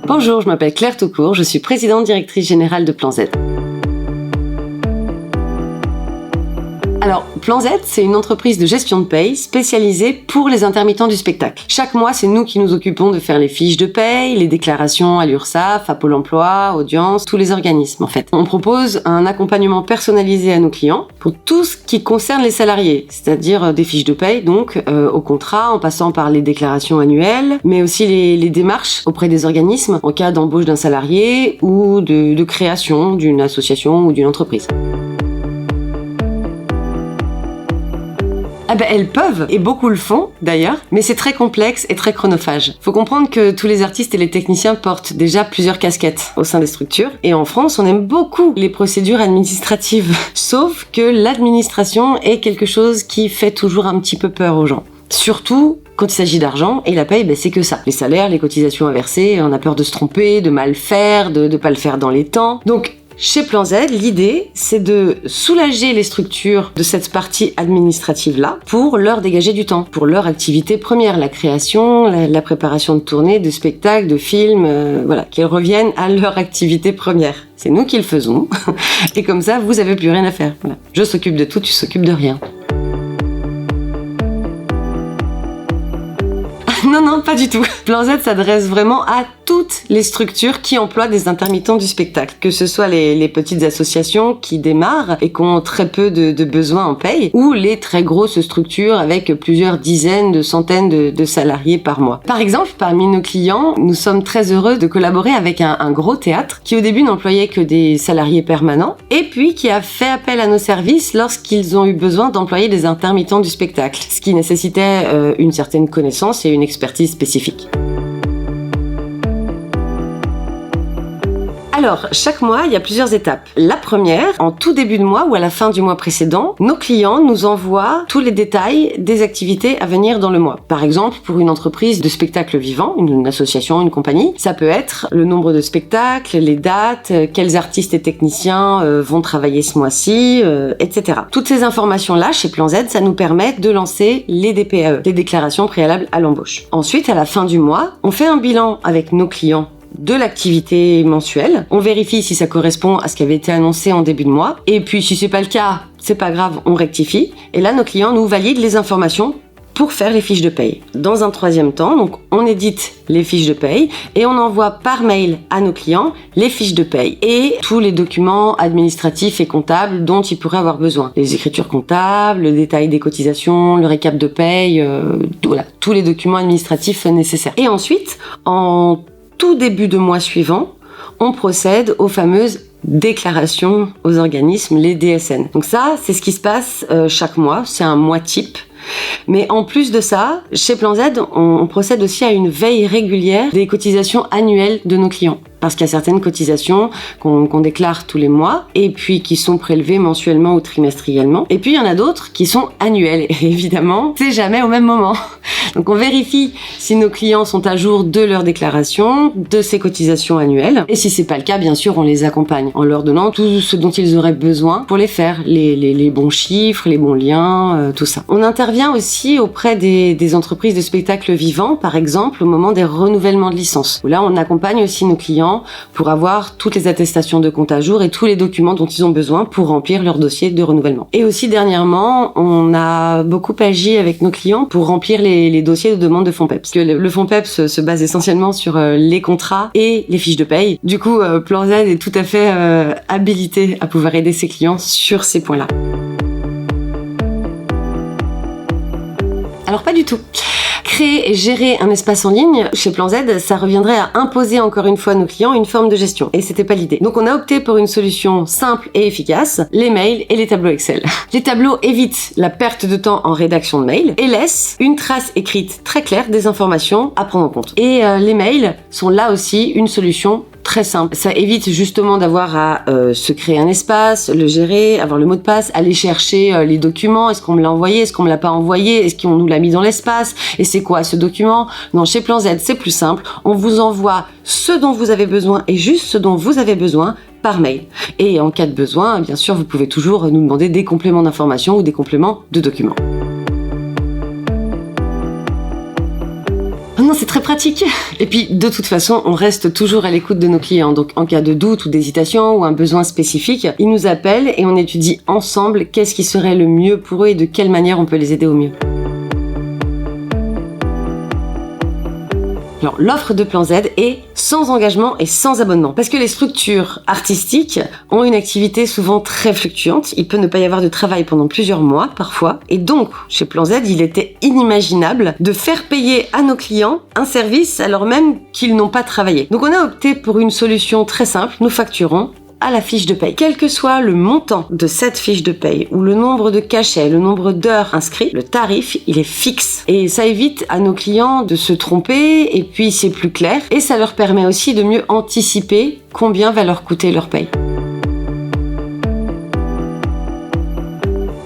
Bonjour, je m'appelle Claire Toucourt, je suis présidente directrice générale de Plan Z. Alors, Plan Z, c'est une entreprise de gestion de paye spécialisée pour les intermittents du spectacle. Chaque mois, c'est nous qui nous occupons de faire les fiches de paye, les déclarations à l'URSSAF, à Pôle emploi, Audience, tous les organismes en fait. On propose un accompagnement personnalisé à nos clients pour tout ce qui concerne les salariés, c'est-à-dire des fiches de paye, donc au contrat, en passant par les déclarations annuelles, mais aussi les démarches auprès des organismes en cas d'embauche d'un salarié ou de création d'une association ou d'une entreprise. Ah ben, elles peuvent, et beaucoup le font d'ailleurs, mais c'est très complexe et très chronophage. Faut comprendre que tous les artistes et les techniciens portent déjà plusieurs casquettes au sein des structures, et en France, on aime beaucoup les procédures administratives. Sauf que l'administration est quelque chose qui fait toujours un petit peu peur aux gens. Surtout quand il s'agit d'argent, et la paye, c'est que ça. Les salaires, les cotisations à verser, on a peur de se tromper, de mal faire, de pas le faire dans les temps. Donc, chez Plan Z, l'idée, c'est de soulager les structures de cette partie administrative-là pour leur dégager du temps, pour leur activité première, la création, la préparation de tournées, de spectacles, de films, qu'elles reviennent à leur activité première. C'est nous qui le faisons, et comme ça, vous avez plus rien à faire. Voilà. Je s'occupe de tout, tu s'occupes de rien. Non, pas du tout. Plan Z s'adresse vraiment à toutes les structures qui emploient des intermittents du spectacle, que ce soit les petites associations qui démarrent et qui ont très peu de besoins en paye, ou les très grosses structures avec plusieurs dizaines, de centaines de salariés par mois. Par exemple, parmi nos clients, nous sommes très heureux de collaborer avec un gros théâtre qui au début n'employait que des salariés permanents et puis qui a fait appel à nos services lorsqu'ils ont eu besoin d'employer des intermittents du spectacle, ce qui nécessitait une certaine connaissance et une expertise spécifique. Alors, chaque mois, il y a plusieurs étapes. La première, en tout début de mois ou à la fin du mois précédent, nos clients nous envoient tous les détails des activités à venir dans le mois. Par exemple, pour une entreprise de spectacle vivant, une association, une compagnie, ça peut être le nombre de spectacles, les dates, quels artistes et techniciens vont travailler ce mois-ci, etc. Toutes ces informations-là, chez Plan Z, ça nous permet de lancer les DPAE, les déclarations préalables à l'embauche. Ensuite, à la fin du mois, on fait un bilan avec nos clients de l'activité mensuelle. On vérifie si ça correspond à ce qui avait été annoncé en début de mois. Et puis, si c'est pas le cas, c'est pas grave, on rectifie. Et là, nos clients nous valident les informations pour faire les fiches de paye. Dans un troisième temps, donc, on édite les fiches de paye et on envoie par mail à nos clients les fiches de paye et tous les documents administratifs et comptables dont ils pourraient avoir besoin. Les écritures comptables, le détail des cotisations, le récap de paye, tous les documents administratifs nécessaires. Et ensuite, en tout début de mois suivant, on procède aux fameuses déclarations aux organismes, les DSN. Donc ça, c'est ce qui se passe chaque mois, c'est un mois type. Mais en plus de ça, chez Plan Z, on procède aussi à une veille régulière des cotisations annuelles de nos clients. Parce qu'il y a certaines cotisations qu'on déclare tous les mois et puis qui sont prélevées mensuellement ou trimestriellement. Et puis il y en a d'autres qui sont annuelles. Et évidemment, c'est jamais au même moment. Donc on vérifie si nos clients sont à jour de leur déclaration, de ces cotisations annuelles. Et si c'est pas le cas, bien sûr, on les accompagne en leur donnant tout ce dont ils auraient besoin pour les faire. Les bons chiffres, les bons liens, tout ça. On intervient aussi auprès des entreprises de spectacles vivants, par exemple, au moment des renouvellements de licences. Où là, on accompagne aussi nos clients pour avoir toutes les attestations de compte à jour et tous les documents dont ils ont besoin pour remplir leur dossier de renouvellement. Et aussi dernièrement, on a beaucoup agi avec nos clients pour remplir les dossiers de demande de fonds PEPS. Parce que le fonds PEPS se base essentiellement sur les contrats et les fiches de paye. Du coup, Plan Z est tout à fait habilité à pouvoir aider ses clients sur ces points-là. Alors pas du tout. Créer et gérer un espace en ligne, chez Plan Z, ça reviendrait à imposer encore une fois à nos clients une forme de gestion. Et c'était pas l'idée. Donc on a opté pour une solution simple et efficace, les mails et les tableaux Excel. Les tableaux évitent la perte de temps en rédaction de mails et laissent une trace écrite très claire des informations à prendre en compte. Et les mails sont là aussi une solution très simple. Ça évite justement d'avoir à se créer un espace, le gérer, avoir le mot de passe, aller chercher les documents. Est-ce qu'on me l'a envoyé? Est-ce qu'on me l'a pas envoyé? Est-ce qu'on nous l'a mis dans l'espace? Et c'est quoi ce document? Non, chez Plan Z, c'est plus simple. On vous envoie ce dont vous avez besoin et juste ce dont vous avez besoin par mail. Et en cas de besoin, bien sûr, vous pouvez toujours nous demander des compléments d'informations ou des compléments de documents. Oh non, c'est très pratique. Et puis, de toute façon, on reste toujours à l'écoute de nos clients. Donc, en cas de doute ou d'hésitation ou un besoin spécifique, ils nous appellent et on étudie ensemble qu'est-ce qui serait le mieux pour eux et de quelle manière on peut les aider au mieux. Alors, l'offre de Plan Z est sans engagement et sans abonnement. Parce que les structures artistiques ont une activité souvent très fluctuante. Il peut ne pas y avoir de travail pendant plusieurs mois, parfois. Et donc, chez Plan Z, il était inimaginable de faire payer à nos clients un service alors même qu'ils n'ont pas travaillé. Donc, on a opté pour une solution très simple. Nous facturons à la fiche de paye. Quel que soit le montant de cette fiche de paye ou le nombre de cachets, le nombre d'heures inscrits, le tarif, il est fixe. Et ça évite à nos clients de se tromper et puis c'est plus clair et ça leur permet aussi de mieux anticiper combien va leur coûter leur paye.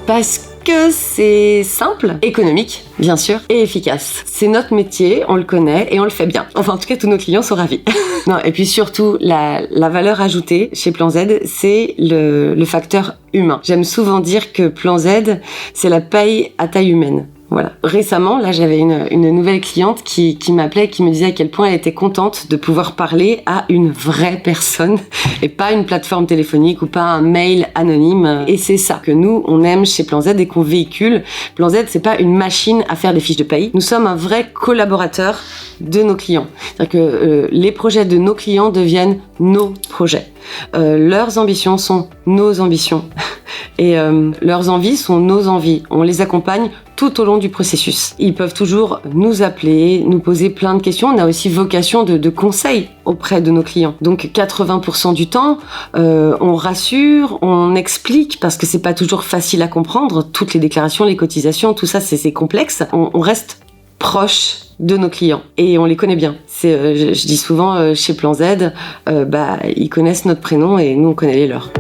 Parce que c'est simple, économique, bien sûr, et efficace. C'est notre métier, on le connaît et on le fait bien. Enfin, en tout cas, tous nos clients sont ravis. Non, et puis surtout, la valeur ajoutée chez Plan Z, c'est le facteur humain. J'aime souvent dire que Plan Z, c'est la paye à taille humaine. Voilà. Récemment, là, j'avais une nouvelle cliente qui m'appelait, qui me disait à quel point elle était contente de pouvoir parler à une vraie personne et pas une plateforme téléphonique ou pas un mail anonyme. Et c'est ça que nous, on aime chez Plan Z et qu'on véhicule. Plan Z, c'est pas une machine à faire des fiches de paye. Nous sommes un vrai collaborateur de nos clients. C'est-à-dire que les projets de nos clients deviennent nos projets. Leurs ambitions sont nos ambitions. Et leurs envies sont nos envies. On les accompagne tout au long du processus. Ils peuvent toujours nous appeler, nous poser plein de questions. On a aussi vocation de conseil auprès de nos clients. Donc 80% du temps, on rassure, on explique, parce que c'est pas toujours facile à comprendre. Toutes les déclarations, les cotisations, tout ça, c'est complexe. On reste proche de nos clients et on les connaît bien. Je dis souvent chez Plan Z, ils connaissent notre prénom et nous on connaît les leurs.